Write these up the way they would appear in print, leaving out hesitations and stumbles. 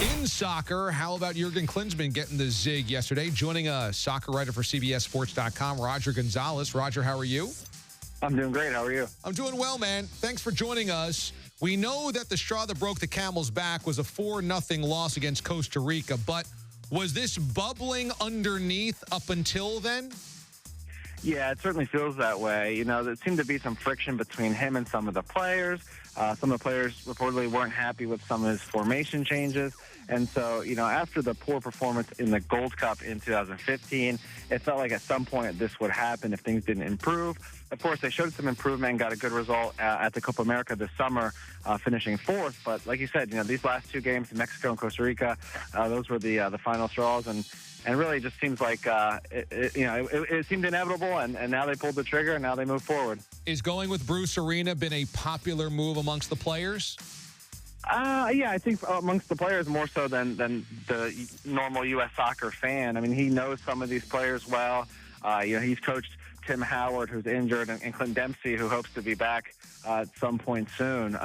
In soccer, how about Jurgen Klinsmann getting the zig yesterday? Joining us, soccer writer for CBS Sports.com, Roger Gonzalez. Roger, how are you? I'm doing great. How are you? I'm doing well, man. Thanks for joining us. We know that the straw that broke the camel's back was a 4-0 loss against Costa Rica, but was this bubbling underneath up until then? Yeah, it certainly feels that way. You know, there seemed to be some friction between him and some of the players. Some of the players reportedly weren't happy with some of his formation changes. And so, you know, after the poor performance in the Gold Cup in 2015, it felt like at some point this would happen if things didn't improve. Of course, they showed some improvement and got a good result at the Copa America this summer, finishing fourth. But like you said, you know, these last two games in Mexico and Costa Rica, those were the final straws. And really, it just seems like it seemed inevitable, and now they pulled the trigger, and now they move forward. Is going with Bruce Arena been a popular move amongst the players? Yeah, I think amongst the players more so than the normal U.S. soccer fan. I mean, he knows some of these players well. You know, he's coached Tim Howard, who's injured, and Clint Dempsey, who hopes to be back at some point soon.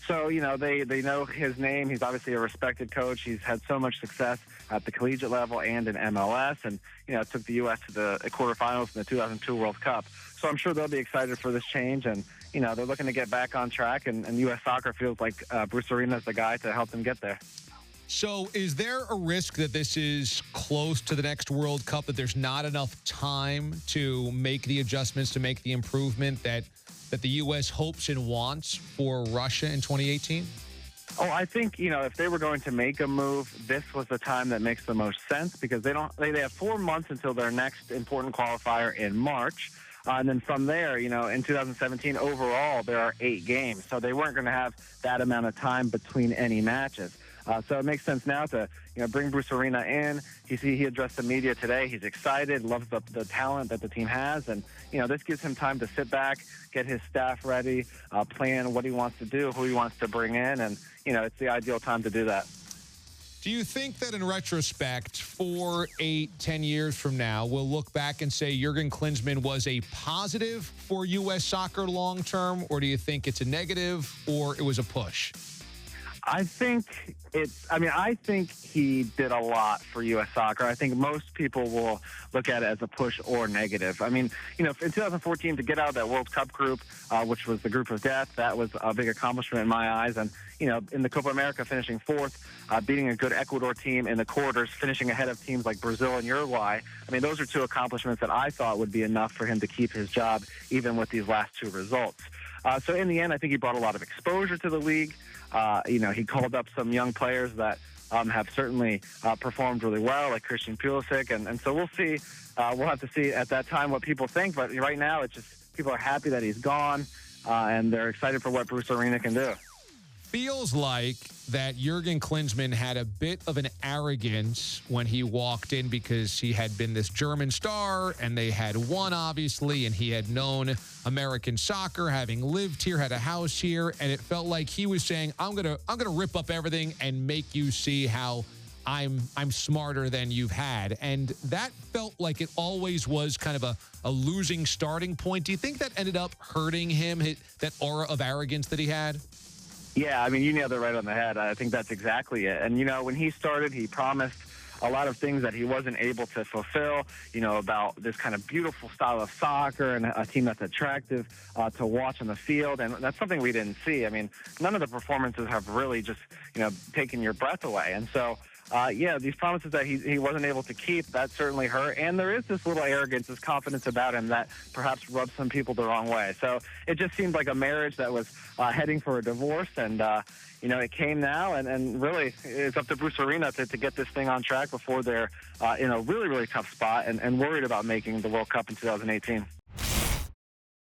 So, you know, they know his name. He's obviously a respected coach. He's had so much success at the collegiate level and in MLS, and, you know, took the U.S. to the quarterfinals in the 2002 World Cup. So I'm sure they'll be excited for this change, and, you know, they're looking to get back on track, and U.S. soccer feels like Bruce Arena is the guy to help them get there. So is there a risk that this is close to the next World Cup, that there's not enough time to make the adjustments, to make the improvement that the U.S. hopes and wants for Russia in 2018? Oh, I think, you know, if they were going to make a move, this was the time that makes the most sense, because they have 4 months until their next important qualifier in March. And then from there, you know, in 2017, overall, there are 8 games. So they weren't going to have that amount of time between any matches. So it makes sense now to, you know, bring Bruce Arena in. He addressed the media today. He's excited, loves the talent that the team has. And, you know, this gives him time to sit back, get his staff ready, plan what he wants to do, who he wants to bring in. And, you know, it's the ideal time to do that. Do you think that in retrospect, 4, 8, 10 years from now, we'll look back and say Jurgen Klinsmann was a positive for U.S. soccer long term, or do you think it's a negative, or it was a push? I think he did a lot for U.S. soccer. I think most people will look at it as a push or negative. I mean, you know, in 2014, to get out of that World Cup group, which was the group of death, that was a big accomplishment in my eyes. And, you know, in the Copa America, finishing fourth, beating a good Ecuador team in the quarters, finishing ahead of teams like Brazil and Uruguay. I mean, those are 2 accomplishments that I thought would be enough for him to keep his job, even with these last 2 results. So in the end, I think he brought a lot of exposure to the league. You know, he called up some young players that have certainly performed really well, like Christian Pulisic. And so we'll see. We'll have to see at that time what people think. But right now, it's just people are happy that he's gone, and they're excited for what Bruce Arena can do. Feels like that Jurgen Klinsmann had a bit of an arrogance when he walked in, because he had been this German star and they had won, obviously, and he had known American soccer, having lived here, had a house here, and it felt like he was saying, I'm gonna rip up everything and make you see how I'm smarter than you've had. And that felt like it always was kind of a losing starting point. Do you think that ended up hurting him, that aura of arrogance that he had? Yeah, I mean, you nailed it right on the head. I think that's exactly it. And, you know, when he started, he promised a lot of things that he wasn't able to fulfill, you know, about this kind of beautiful style of soccer and a team that's attractive to watch on the field. And that's something we didn't see. I mean, none of the performances have really just, you know, taken your breath away. And so, yeah, these promises that he wasn't able to keep, that certainly hurt. And there is this little arrogance, this confidence about him that perhaps rubs some people the wrong way. So it just seemed like a marriage that was heading for a divorce. And, you know, it came now. And really, it's up to Bruce Arena to get this thing on track before they're in a really, really tough spot and worried about making the World Cup in 2018.